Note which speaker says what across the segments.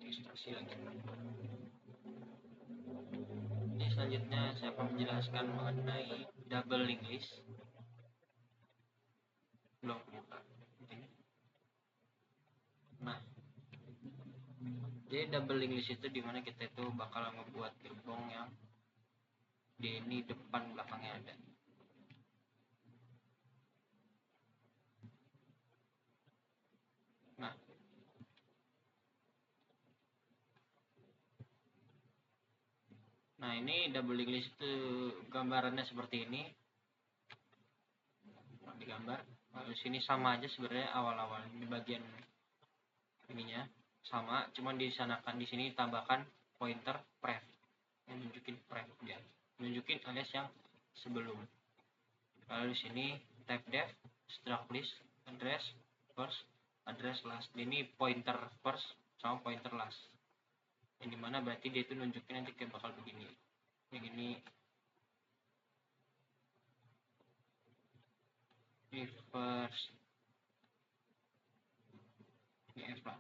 Speaker 1: registrasi lagi. Ini selanjutnya saya akan menjelaskan mengenai double linked list. Belum buka. Nah, jadi double linked list itu dimana kita itu bakal ngebuat gerbong yang di ini depan belakangnya ada. Nah ini double linked list itu gambarannya seperti ini. Digambar. Lalu sini sama aja sebenarnya awal-awal di bagian ininya sama, cuman disanakan di sini tambahkan pointer pref yang nunjukin pref dia, nunjukin alias yang sebelum. Lalu di sini type def, struct list, address first, address last. Ini pointer first sama pointer last. Yang dimana berarti dia itu nunjukin nanti kayak bakal begini. Yang ini first, ini F lah.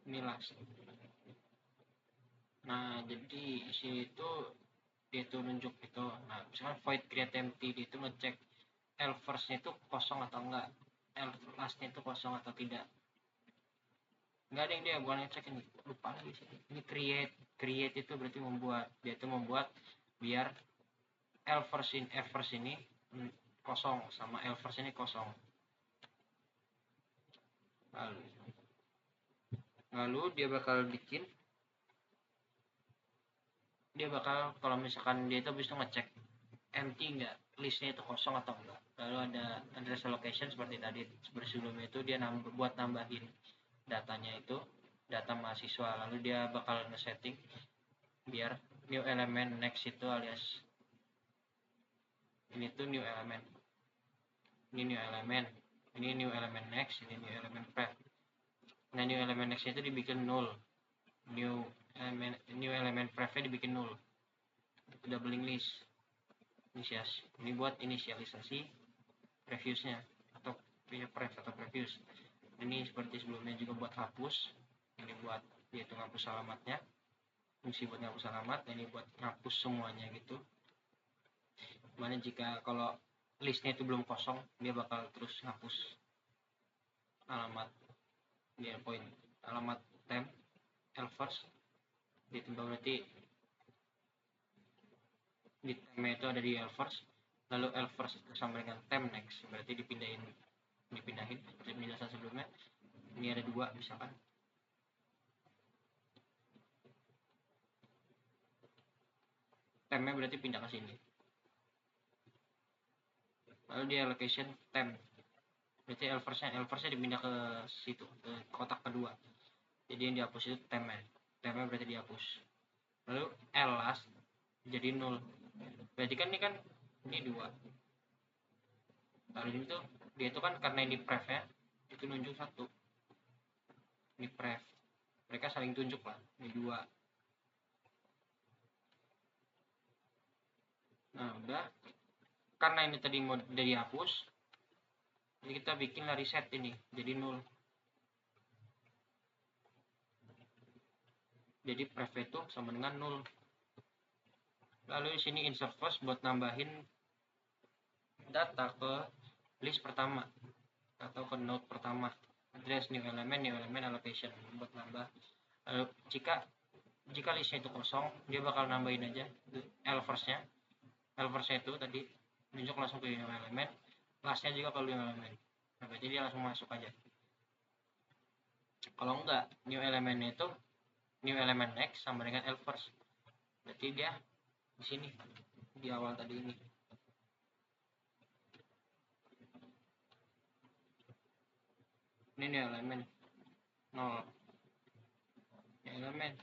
Speaker 1: Ini last. Nah jadi sini itu dia itu nunjuk itu. Nah misalkan void create empty, dia itu ngecek L first-nya itu kosong atau enggak, L last-nya itu kosong atau tidak. Enggak ada yang dia bukan ngecek, ini lupa lagi sih. Ini create itu berarti membuat, dia itu membuat biar L first in F first ini kosong sama L first ini kosong. Lalu dia bakal bikin, dia bakal kalau misalkan dia itu bisa ngecek empty enggak, listnya itu kosong atau enggak. Lalu ada address allocation seperti tadi, seperti sebelumnya itu dia buat nambahin datanya itu data mahasiswa. Lalu dia bakal nge-setting biar new element next itu alias ini tuh new element, ini new element, ini new element next, ini new element pref. Nah new element next itu dibikin null, new element prefnya dibikin null. Double linked list ini buat inisialisasi previewsnya atau pref atau previous. Ini seperti sebelumnya juga buat hapus, ini buat yaitu ngapus alamatnya, fungsi buat ngapus alamat, ini buat ngapus semuanya gitu. Mana jika kalau listnya itu belum kosong, dia bakal terus ngapus alamat dia point alamat temp L first ditambah, berarti di temp itu ada di L first, lalu L first sama dengan temp next, berarti dipindahin seperti penjelasan sebelumnya. Ini ada dua misalkan, tempnya berarti pindah ke sini. Lalu di allocation temp, berarti L firstnya dipindah ke situ, ke kotak kedua. Jadi yang dihapus itu tempnya berarti dihapus. Lalu L last jadi 0, berarti kan ini 2. Lalu ini tuh dia itu kan karena ini pref ya, itu nunjuk 1, ini pref, mereka saling tunjuk lah, ini 2. Nah udah, karena ini tadi mau udah dihapus, jadi kita bikin lah reset ini jadi 0. Jadi pref itu sama dengan 0. Lalu di sini insert first buat nambahin data ke list pertama atau ke node pertama, address new element allocation buat nambah. Lalu jika listnya itu kosong, dia bakal nambahin aja L first-nya itu tadi nunjuk langsung ke new element, lastnya juga ke new element. Nah, berarti dia langsung masuk aja. Kalau enggak, new elementnya itu new element next sama dengan L first, berarti dia di sini di awal tadi ini. Ini new element 0, new element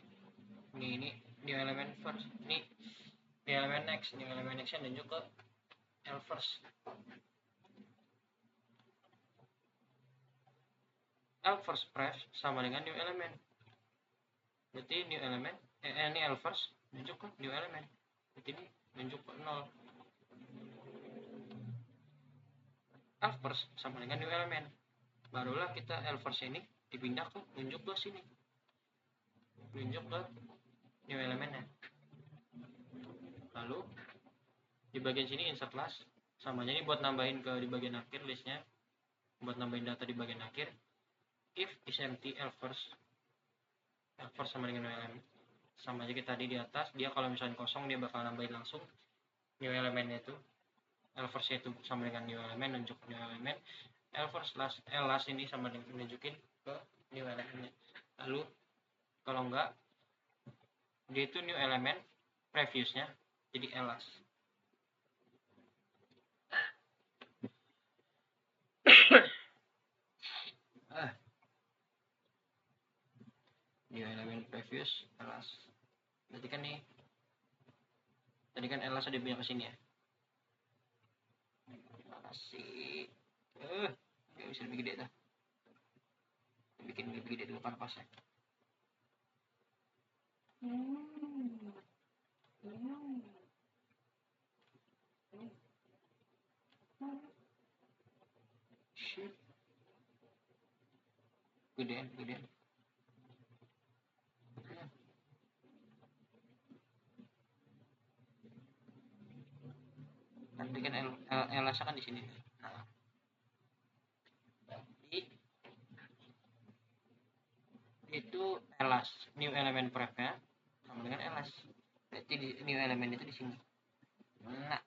Speaker 1: ini new element first, ini new element next nya nunjuk ke L first. L first pref sama dengan new element, berarti new element ini L first nunjuk ke new element, berarti ini nunjuk ke 0. L1 sama dengan new element, barulah kita L1 ini dipindah ke nunjuk ke sini, nunjuk ke new elementnya. Lalu di bagian sini insert last, sama aja ini buat nambahin ke di bagian akhir listnya, buat nambahin data di bagian akhir. If is empty L1 sama dengan new element, sama aja kita tadi di atas, dia kalau misalnya kosong dia bakal nambahin langsung new elementnya itu. L1 itu sama dengan new element, nunjuk new element. L1 last ini sama dengan nunjukin ke new elementnya. Lalu kalau enggak, dia itu new element previousnya jadi last. New element previous last. Berarti kan nih, tadi kan last ada pindah ke sini ya. Makasih. Bisa lebih gede dah. Bikin lebih gede dulu kanvasnya. Shit. Gedean. Nanti kan LS kan di sini. Nah. Jadi itu LS, new element prep-nya sama dengan LS. Berarti new element itu di sini. Nah,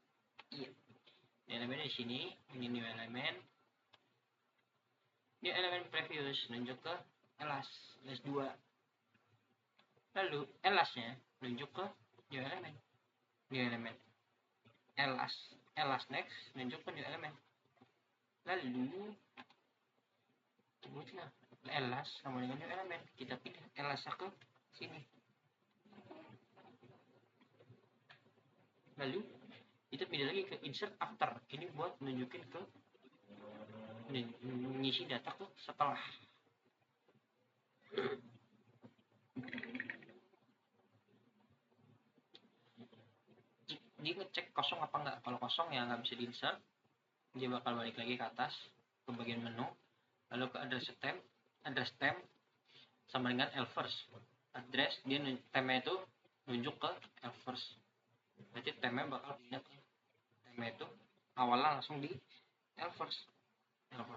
Speaker 1: iya. New element di sini, ini new element. New element previous nunjuk ke LS 2. Lalu LS-nya nunjuk ke new element. New element. LS next nunjuk ke new element. Lalu sebutlah LS sama dengan new element, kita pindah LS ke sini. Lalu kita pindah lagi ke insert after, ini buat nunjukin ke ngisi data ke setelah. Dia ngecek kosong apa enggak. Kalau kosong ya nggak bisa diinsert, dia bakal balik lagi ke atas ke bagian menu, lalu ke address temp sama dengan L1. Address dia temnya itu nunjuk ke L1, berarti temnya bakal pindah ke temnya itu awalnya langsung di L1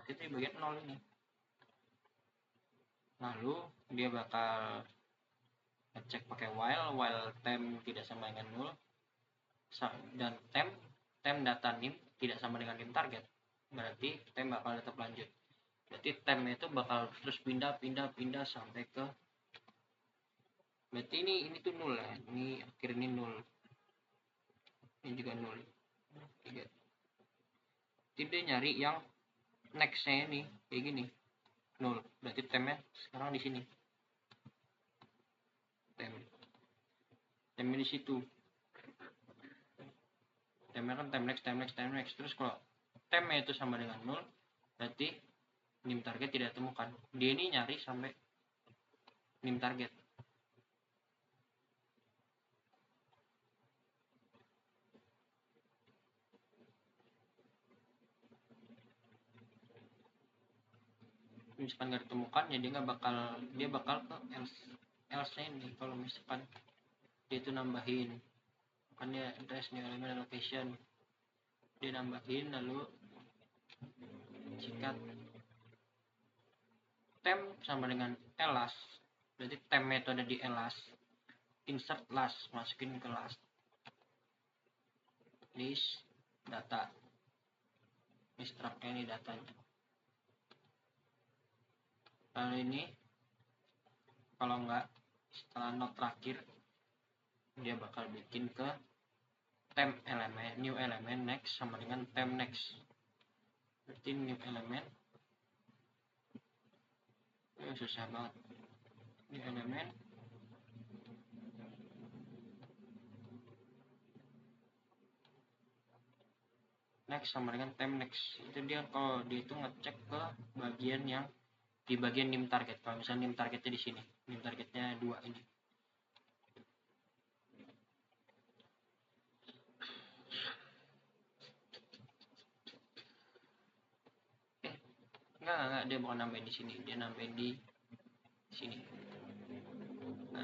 Speaker 1: itu di bagian 0 ini. Lalu dia bakal ngecek pakai while temp tidak sama dengan 0 dan temp data nim tidak sama dengan nim target, berarti temp bakal tetap lanjut. Berarti temp itu bakal terus pindah sampai ke, berarti ini tuh 0 ya, ini akhir ini 0, ini juga 0, 3. Tidak nyari yang nextnya ini kayak gini 0, berarti tempnya sekarang di sini, tempnya di situ, tempnya kan temp next. Terus kalau tempnya itu sama dengan 0, berarti nim target tidak temukan. Dia ini nyari sampai nim target. Misalkan nggak ditemukan ya dia bakal ke else ini. Kalau misalkan dia itu nambahin, kan dia address new element location, dia nambahin lalu sikat temp sama dengan last, berarti temp metode di last, insert last, masukin ke last, list data, ini struct-nya ini datanya. Lalu ini kalau enggak, setelah not terakhir dia bakal bikin ke temp element, new element next sama dengan temp next, berarti new element susah banget, new element next sama dengan temp next. Itu dia kalau dia itu ngecek ke bagian yang di bagian nim target. Kalau misalnya nim targetnya di sini, nim targetnya 2 ini. Enggak, dia bukan nambahin di sini, dia nambahin di sini. Nah,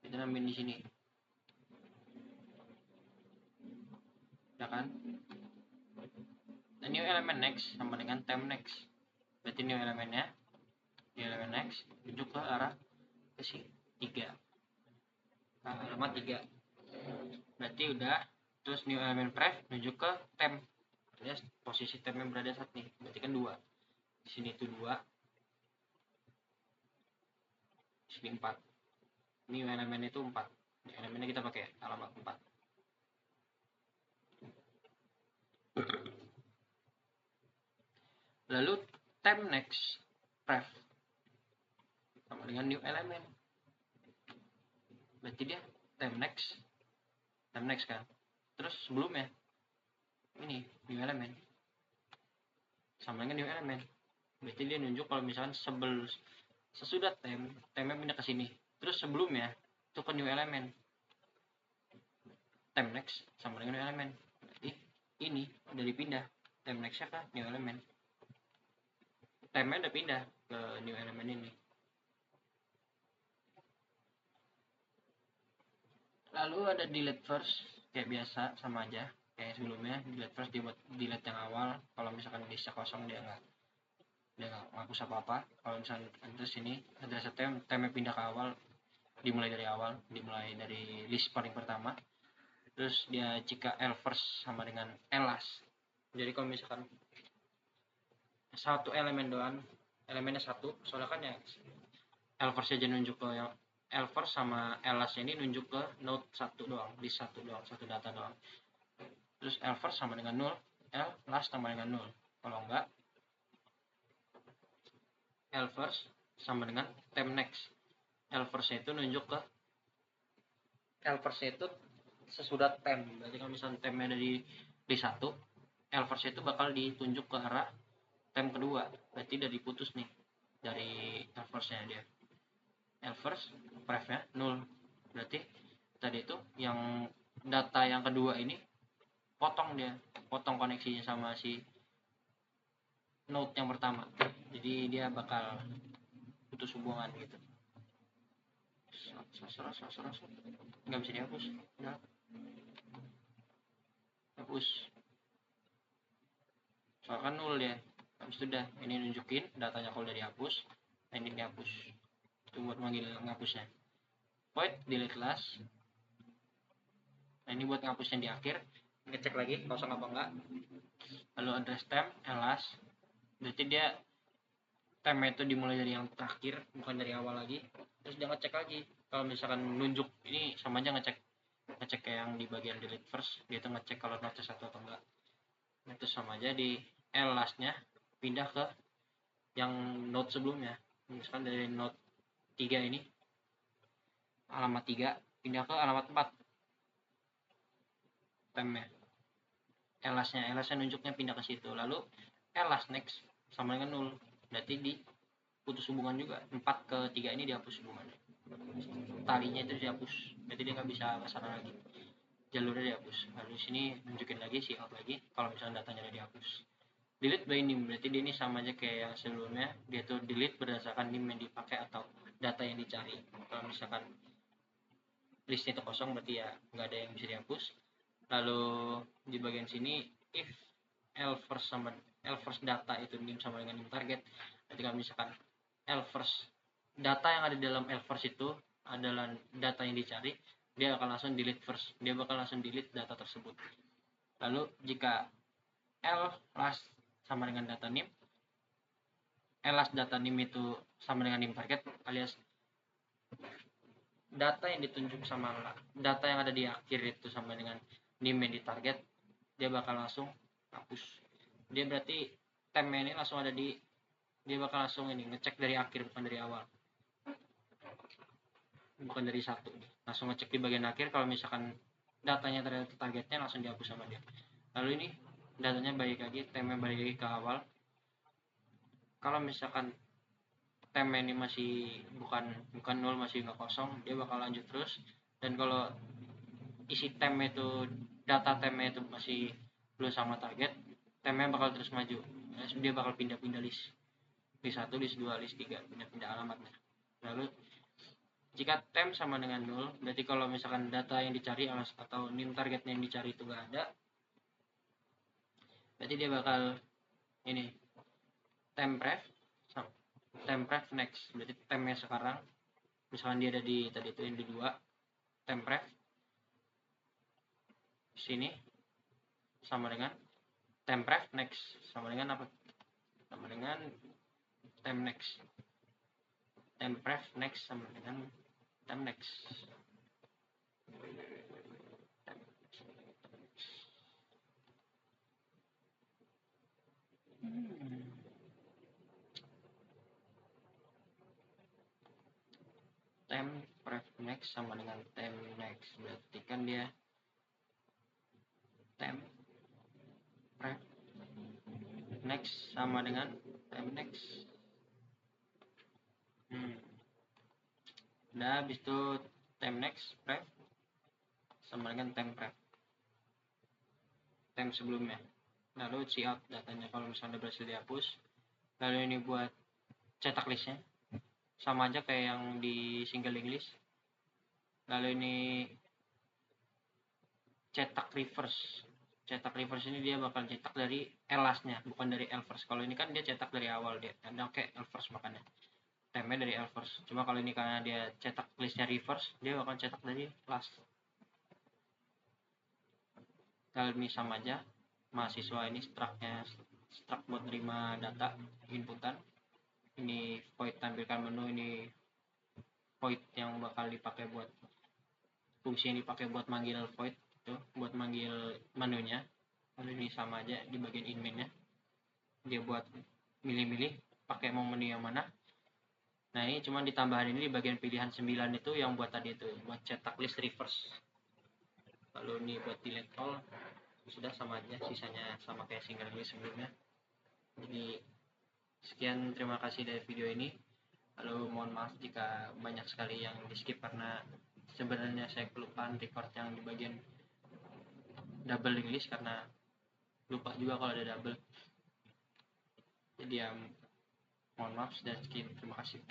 Speaker 1: kita nambahin di sini, ya kan? Nah, new element next sama dengan temp next. Berarti new elemennya, new element next tunjuk ke arah ke sini 3, nah, alamat 3. Berarti udah. Terus new element pref tunjuk ke temp. Ya, posisi tempnya berada saat nih, berarti kan 2. Di sini itu 2, di sini 4. New elemen itu 4. New elemennya kita pakai alamat 4. Lalu temp next pref sama dengan new element. Berarti dia temp next kan. Terus sebelumnya ini new element sama dengan new element. Berarti dia nunjuk kalau misalkan sesudah tempnya pindah ke sini. Terus sebelumnya itu ke new element. Temp next sama dengan new element. Berarti ini udah dipindah temp nextnya ke new element. Tempnya udah pindah ke new element ini. Lalu ada delete first, kayak biasa sama aja kayak sebelumnya. Delete first dibuat delete yang awal. Kalau misalkan listnya kosong dia nggak ngapus apa-apa. Kalau misalkan terus ini address temnya pindah ke awal, dimulai dari list paling pertama. Terus dia jika L first sama dengan last. Jadi kalau misalkan satu elemen doang, elemennya satu, soalnya kan ya L first aja nunjuk ke yang L first sama L last ini nunjuk ke node 1 doang, list 1 doang, satu data doang. Terus L first sama dengan 0, L last sama dengan 0. Kalau enggak, L first sama dengan temp next. L first itu nunjuk ke L first itu sesudah temp. Berarti kalau misalnya tempnya dari list 1, L first itu bakal ditunjuk ke arah temp kedua. Berarti udah diputus nih dari L first-nya dia. L first pref-nya 0. Berarti tadi itu yang data yang kedua ini potong koneksinya sama si node yang pertama. Jadi dia bakal putus hubungan gitu. Nggak bisa dihapus. Udah. Hapus. Soalnya kan 0 dia. Habis itu udah, ini nunjukin datanya kalau udah dihapus. Nah, ini dihapus. Itu buat manggil ngapusnya. Void delete last. Nah, ini buat ngapusnya di akhir. Ngecek lagi kosong apa enggak. Lalu address temp last. Berarti dia tempnya itu dimulai dari yang terakhir, bukan dari awal lagi. Terus dia ngecek lagi. Kalau misalkan nunjuk ini sama aja ngecek kayak yang di bagian delete first, dia tuh ngecek kalau node satu atau enggak. Itu sama aja di L last-nya pindah ke yang node sebelumnya. Misalkan dari node 3 ini alamat 3 pindah ke alamat 4 tempnya. L last-nya nunjuknya pindah ke situ. Lalu L last next sama dengan 0. Berarti diputus hubungan juga. 4 ke 3 ini dihapus hubungannya. Talinya itu dihapus. Berarti dia nggak bisa ke sana lagi. Jalurnya dihapus. Lalu sini nunjukin lagi si out lagi kalau misalnya datanya udah dihapus. Delete by name, berarti dia ini sama aja kayak yang sebelumnya. Dia tuh delete berdasarkan name yang dipakai atau data yang dicari. Kalau misalkan listnya itu kosong, berarti ya nggak ada yang bisa dihapus. Lalu di bagian sini if L first data itu name sama dengan name target. Berarti kalau misalkan L first data yang ada di dalam L first itu adalah data yang dicari, dia akan langsung delete first. Dia bakal langsung delete data tersebut. Lalu jika L last sama dengan data name, L last data name itu sama dengan name target, alias data yang ditunjuk sama data yang ada di akhir itu sama dengan name yang ditarget, dia bakal langsung hapus. Dia berarti temnya ini langsung ada di, dia bakal langsung ini ngecek dari akhir, bukan dari awal, bukan dari satu, langsung ngecek di bagian akhir. Kalau misalkan datanya ternyata targetnya, langsung dihapus sama dia. Lalu ini datanya balik lagi, temnya balik lagi ke awal. Kalau misalkan temnya ini masih bukan 0, masih nggak kosong, dia bakal lanjut terus. Dan kalau isi temnya itu, data temnya itu masih belum sama target, temnya bakal terus maju. Dia bakal pindah-pindah list 1, list 2, list 3, pindah-pindah alamatnya. Lalu jika tem sama dengan 0, berarti kalau misalkan data yang dicari atau new targetnya yang dicari itu nggak ada, berarti dia bakal ini tempref next. Berarti temnya sekarang, misalkan dia ada di tadi itu yang di 2, tempref sini sama dengan tempref next, sama dengan apa? Sama dengan tem next. Tempref next sama dengan tem next. Tempref next sama dengan tem next, berarti kan dia tempref next sama dengan tem next. Nah, habis itu tem next pref sama dengan tempref tem sebelumnya. Lalu cout datanya kalau misalnya berhasil dihapus. Lalu ini buat cetak listnya, sama aja kayak yang di single list. Lalu ini cetak reverse. Cetak reverse ini dia bakal cetak dari lastnya, bukan dari first. Kalau ini kan dia cetak dari awal, dia oke first, makanya temnya dari first. Cuma kalau ini karena dia cetak listnya reverse, dia bakal cetak dari last. Kalau ini sama aja, mahasiswa ini struct buat terima data inputan. Ini void tampilkan menu, ini void yang bakal dipakai buat fungsi yang dipakai buat manggil void itu, buat manggil menunya. Lalu ini sama aja di bagian inmainnya, dia buat milih-milih pakai mau menu yang mana. Nah, ini cuma ditambahin ini di bagian pilihan 9 itu yang buat tadi itu, buat cetak list reverse. Lalu ini buat delete all, sudah sama aja, sisanya sama kayak single list sebelumnya. Jadi sekian, terima kasih dari video ini. Lalu mohon maaf jika banyak sekali yang di skip, karena sebenarnya saya kelupaan record yang di bagian double English karena lupa juga kalau ada double. Jadi ya mohon maaf, dan sekian, terima kasih.